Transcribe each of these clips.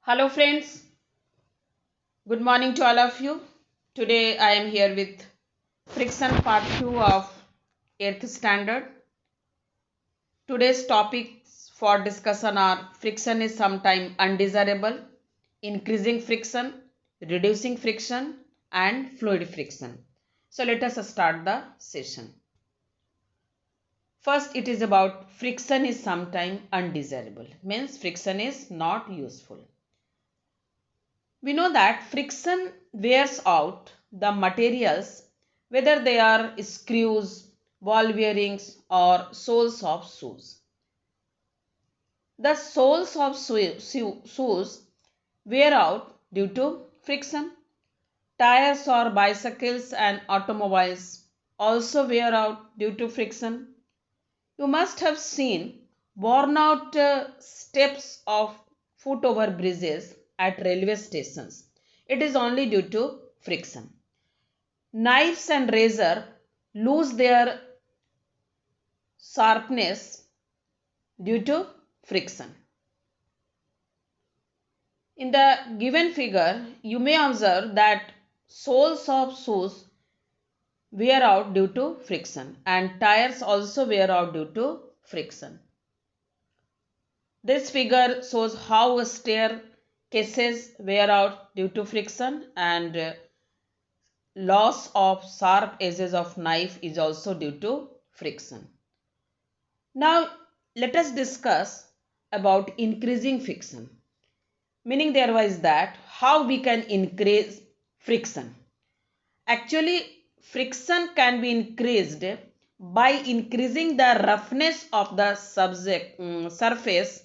Hello friends, good morning to all of you. Today I am here with friction part 2 of 8th standard. Today's topics for discussion are friction is sometimes undesirable, increasing friction, reducing friction and fluid friction. So let us start the session. First it is about friction is sometimes undesirable, means friction is not useful. We know that friction wears out the materials, whether they are screws, ball bearings or soles of shoes. The soles of shoes wear out due to friction. Tires or bicycles and automobiles also wear out due to friction. You must have seen worn out steps of foot over bridges at railway stations. It is only due to friction. Knives and razor lose their sharpness due to friction. In the given figure, you may observe that soles of shoes wear out due to friction and tires also wear out due to friction. This figure shows how a staircases wear out due to friction and loss of sharp edges of knife is also due to friction. Now let us discuss about increasing friction. Meaning there was that how we can increase friction. Actually friction can be increased by increasing the roughness of the surface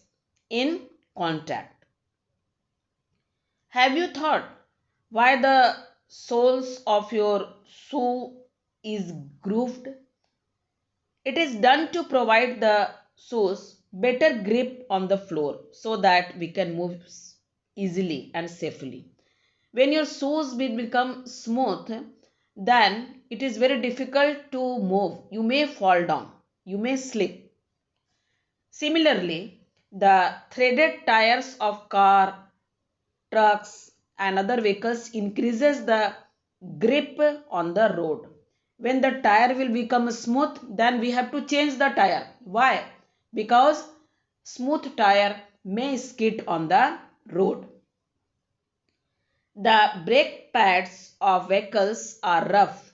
in contact. Have you thought why the soles of your shoe is grooved? It is done to provide the shoes better grip on the floor so that we can move easily and safely. When your shoes will become smooth, then it is very difficult to move. You may fall down, you may slip. Similarly, the threaded tires of car, trucks and other vehicles increases the grip on the road. When the tire will become smooth, then we have to change the tire. Why? Because smooth tire may skid on the road. The brake pads of vehicles are rough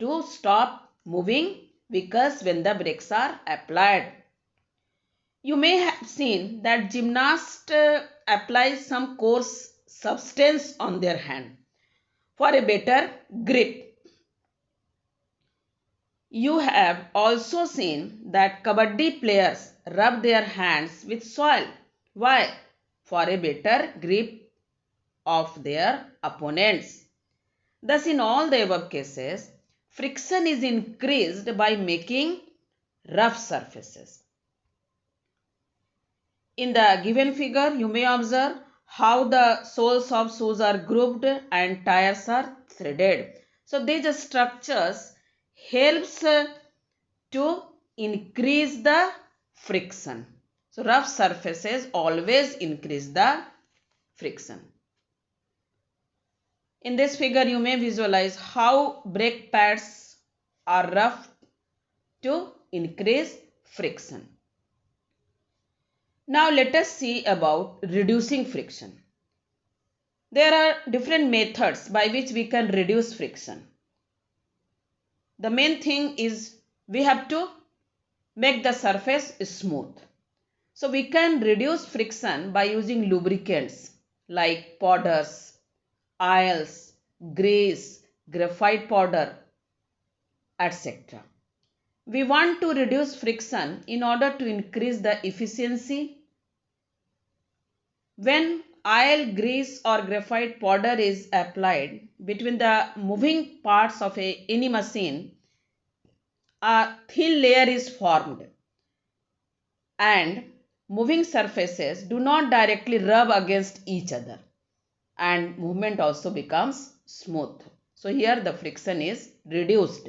to stop moving vehicles when the brakes are applied. You may have seen that gymnasts apply some coarse substance on their hand for a better grip. You have also seen that kabaddi players rub their hands with soil. Why? For a better grip of their opponents. Thus, in all the above cases, friction is increased by making rough surfaces. In the given figure, you may observe how the soles of shoes are grooved and tires are threaded. So, these structures helps to increase the friction. So, rough surfaces always increase the friction. In this figure, you may visualize how brake pads are rough to increase friction. Now let us see about reducing friction. There are different methods by which we can reduce friction. The main thing is we have to make the surface smooth. So we can reduce friction by using lubricants like powders, oils, grease, graphite powder, etc. We want to reduce friction in order to increase the efficiency. When oil, grease or graphite powder is applied between the moving parts of any machine, a thin layer is formed and moving surfaces do not directly rub against each other and movement also becomes smooth. So here the friction is reduced.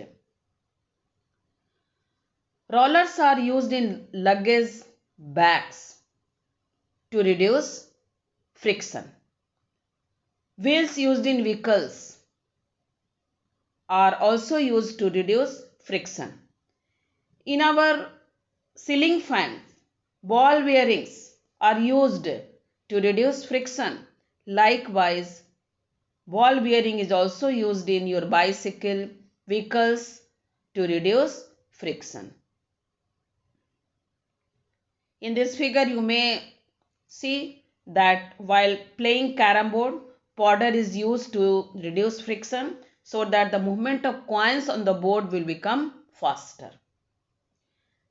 Rollers are used in luggage bags to reduce friction. Wheels used in vehicles are also used to reduce friction. In our ceiling fans, ball bearings are used to reduce friction. Likewise, ball bearing is also used in your bicycle vehicles to reduce friction. In this figure, you may see that while playing carom board, powder is used to reduce friction so that the movement of coins on the board will become faster.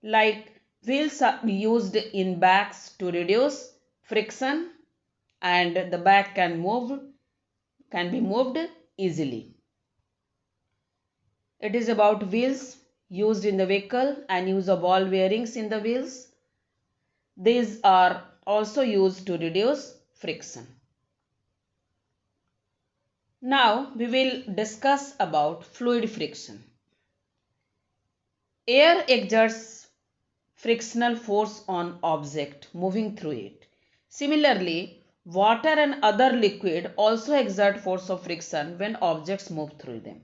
Like wheels are used in bags to reduce friction and the bag can be moved easily. It is about wheels used in the vehicle and use of ball bearings in the wheels. These are also used to reduce friction. Now we will discuss about fluid friction. Air exerts frictional force on object moving through it. Similarly, water and other liquid also exert force of friction when objects move through them.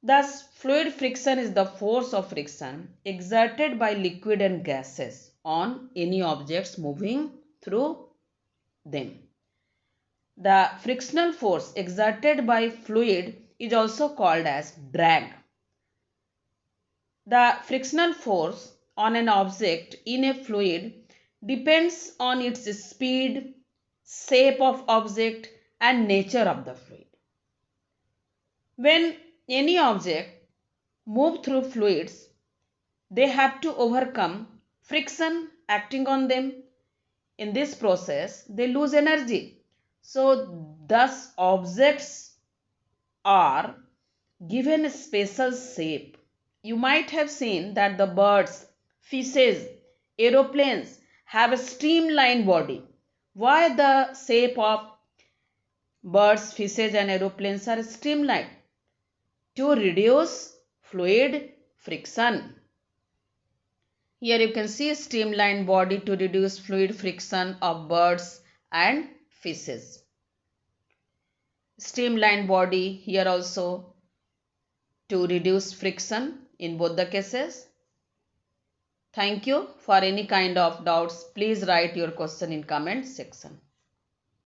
Thus, fluid friction is the force of friction exerted by liquid and gases on any objects moving through them. The frictional force exerted by fluid is also called as drag. The frictional force on an object in a fluid depends on its speed, shape of object and nature of the fluid. When any object move through fluids, they have to overcome friction acting on them. In this process, they lose energy. So, thus objects are given a special shape. You might have seen that the birds, fishes, aeroplanes have a streamlined body. Why the shape of birds, fishes and aeroplanes are streamlined? To reduce fluid friction. Here you can see a streamlined body to reduce fluid friction of birds and fishes. Streamlined body here also to reduce friction in both the cases. Thank you. For any kind of doubts, please write your question in comment section.